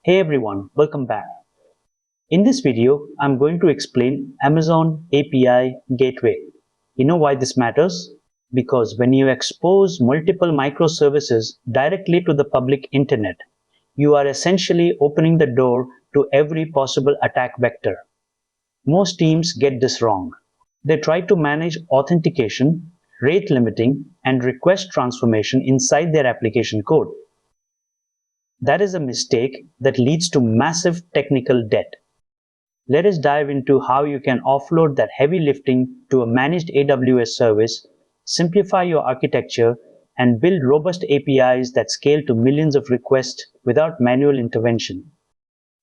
Hey everyone, welcome back. In this video, I'm going to explain Amazon API Gateway. You know why this matters? Because when you expose multiple microservices directly to the public internet, you are essentially opening the door to every possible attack vector. Most teams get this wrong. They try to manage authentication, rate limiting, and request transformation inside their application code. That is a mistake that leads to massive technical debt. Let us dive into how you can offload that heavy lifting to a managed AWS service, simplify your architecture, and build robust APIs that scale to millions of requests without manual intervention.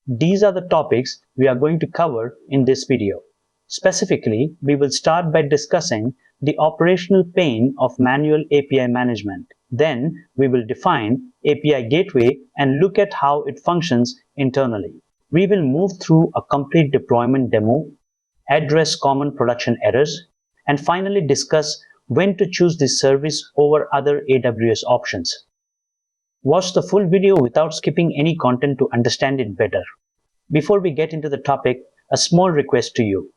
These are the topics we are going to cover in this video. Specifically, we will start by discussing the operational pain of manual API management. Then, we will define API Gateway and look at how it functions internally. We will move through a complete deployment demo, address common production errors, and finally discuss when to choose this service over other AWS options. Watch the full video without skipping any content to understand it better. Before we get into the topic, a small request to you.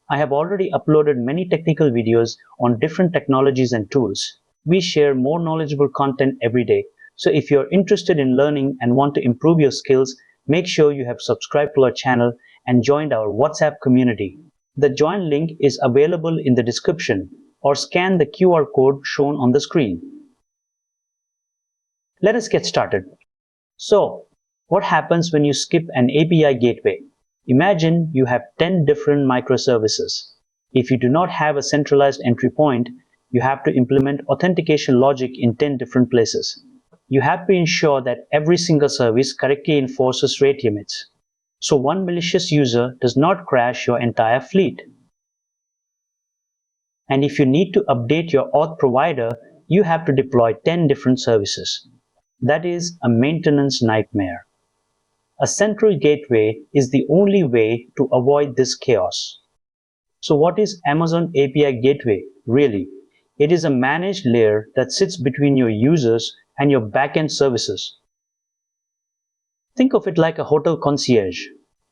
I have already uploaded many technical videos on different technologies and tools. We share more knowledgeable content every day, so if you're interested in learning and want to improve your skills, make sure you have subscribed to our channel and joined our WhatsApp community. The join link is available in the description or scan the QR code shown on the screen. Let us get started. So, what happens when you skip an API gateway? Imagine you have 10 different microservices. If you do not have a centralized entry point, you have to implement authentication logic in 10 different places. You have to ensure that every single service correctly enforces rate limits, so one malicious user does not crash your entire fleet. And if you need to update your auth provider, you have to deploy 10 different services. That is a maintenance nightmare. A central gateway is the only way to avoid this chaos. So what is Amazon API Gateway really? It is a managed layer that sits between your users and your backend services. Think of it like a hotel concierge.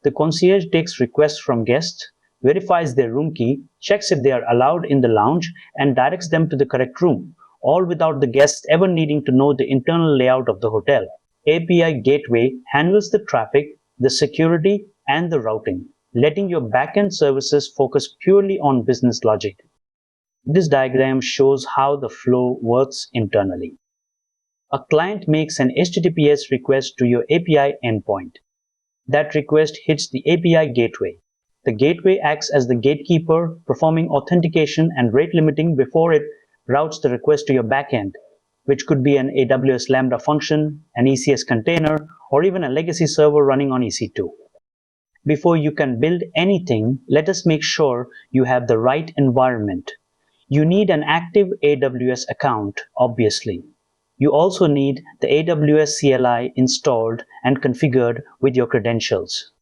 The concierge takes requests from guests, verifies their room key, checks if they are allowed in the lounge, and directs them to the correct room, all without the guests ever needing to know the internal layout of the hotel. API Gateway handles the traffic, the security, and the routing, letting your backend services focus purely on business logic. This diagram shows how the flow works internally. A client makes an HTTPS request to your API endpoint. That request hits the API gateway. The gateway acts as the gatekeeper, performing authentication and rate limiting before it routes the request to your backend, which could be an AWS Lambda function, an ECS container, or even a legacy server running on EC2. Before you can build anything, let us make sure you have the right environment. You need an active AWS account, obviously. You also need the AWS CLI installed and configured with your credentials.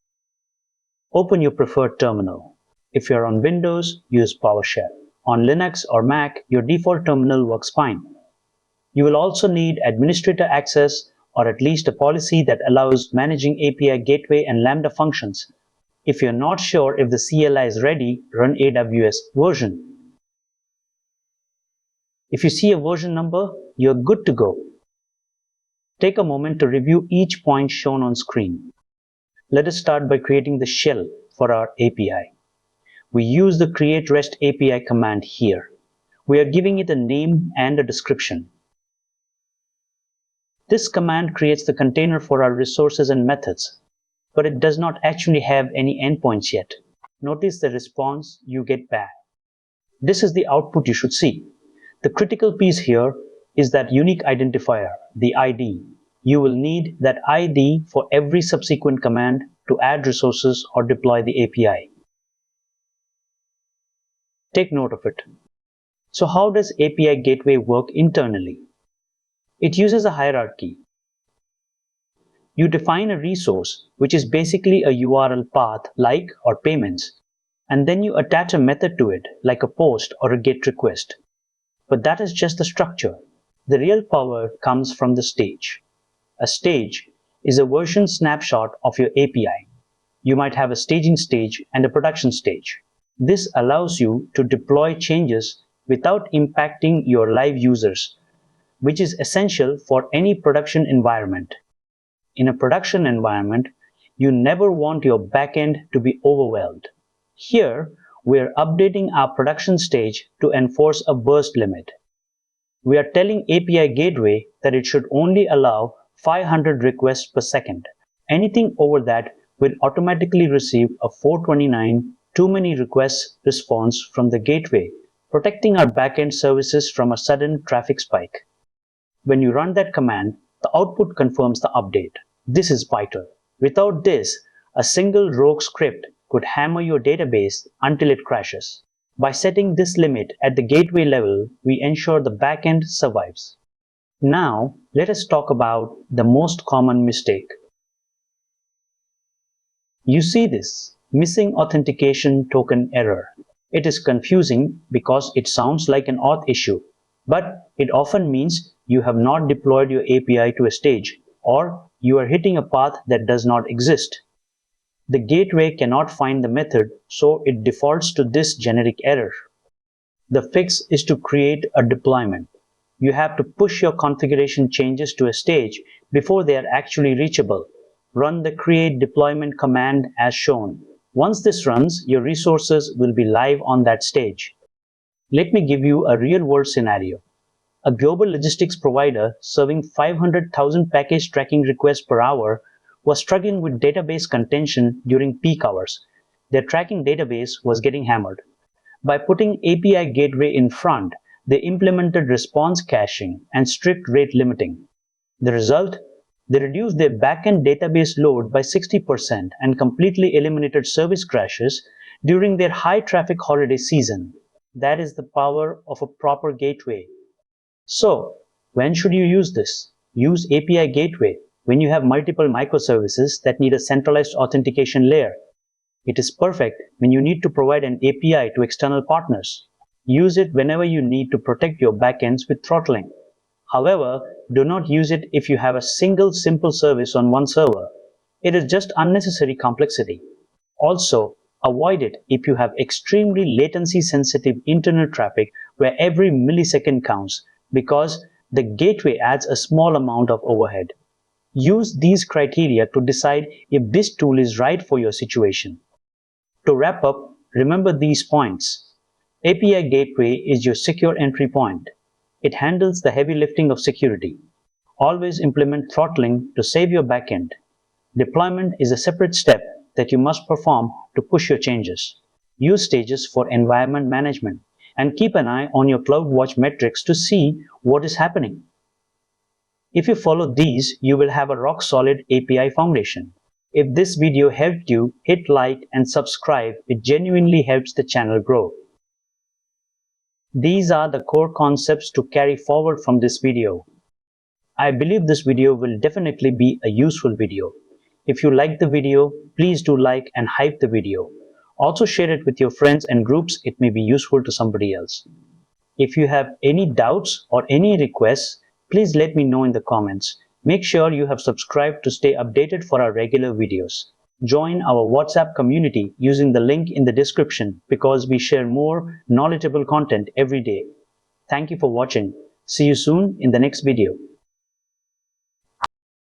Open your preferred terminal. If you're on Windows, use PowerShell. On Linux or Mac, your default terminal works fine. You will also need administrator access or at least a policy that allows managing API gateway and Lambda functions. If you're not sure if the CLI is ready, run AWS version. If you see a version number, you're good to go. Take a moment to review each point shown on screen. Let us start by creating the shell for our API. We use the create REST API command here. We are giving it a name and a description. This command creates the container for our resources and methods, but it does not actually have any endpoints yet. Notice the response you get back. This is the output you should see. The critical piece here is that unique identifier, the ID. You will need that ID for every subsequent command to add resources or deploy the API. Take note of it. So how does API Gateway work internally? It uses a hierarchy. You define a resource, which is basically a URL path like or payments, and then you attach a method to it like a post or a GET request. But that is just the structure. The real power comes from the stage. A stage is a version snapshot of your API. You might have a staging stage and a production stage. This allows you to deploy changes without impacting your live users, which is essential for any production environment. In a production environment, you never want your backend to be overwhelmed. Here, we're updating our production stage to enforce a burst limit. We are telling API Gateway that it should only allow 500 requests per second. Anything over that will automatically receive a 429 too many requests response from the gateway, protecting our backend services from a sudden traffic spike. When you run that command, the output confirms the update. This is vital. Without this, a single rogue script could hammer your database until it crashes. By setting this limit at the gateway level, we ensure the backend survives. Now, let us talk about the most common mistake. You see this missing authentication token error. It is confusing because it sounds like an auth issue, but it often means you have not deployed your API to a stage, or you are hitting a path that does not exist. The gateway cannot find the method, so it defaults to this generic error. The fix is to create a deployment. You have to push your configuration changes to a stage before they are actually reachable. Run the create deployment command as shown. Once this runs, your resources will be live on that stage. Let me give you a real-world scenario. A global logistics provider serving 500,000 package tracking requests per hour was struggling with database contention during peak hours. Their tracking database was getting hammered. By putting API Gateway in front, they implemented response caching and strict rate limiting. The result? They reduced their backend database load by 60% and completely eliminated service crashes during their high traffic holiday season. That is the power of a proper gateway. So, when should you use this? Use API Gateway when you have multiple microservices that need a centralized authentication layer. It is perfect when you need to provide an API to external partners. Use it whenever you need to protect your backends with throttling. However, do not use it if you have a single simple service on one server. It is just unnecessary complexity. Also, avoid it if you have extremely latency-sensitive internal traffic where every millisecond counts, because the gateway adds a small amount of overhead. Use these criteria to decide if this tool is right for your situation. To wrap up, remember these points. API Gateway is your secure entry point. It handles the heavy lifting of security. Always implement throttling to save your backend. Deployment is a separate step that you must perform to push your changes. Use stages for environment management and keep an eye on your CloudWatch metrics to see what is happening. If you follow these, you will have a rock-solid API foundation. If this video helped you, hit like and subscribe. It genuinely helps the channel grow. These are the core concepts to carry forward from this video. I believe this video will definitely be a useful video. If you like the video, please do like and hype the video. Also share it with your friends and groups. It may be useful to somebody else. If you have any doubts or any requests, please let me know in the comments. Make sure you have subscribed to stay updated for our regular videos. Join our WhatsApp community using the link in the description because we share more knowledgeable content every day. Thank you for watching. See you soon in the next video.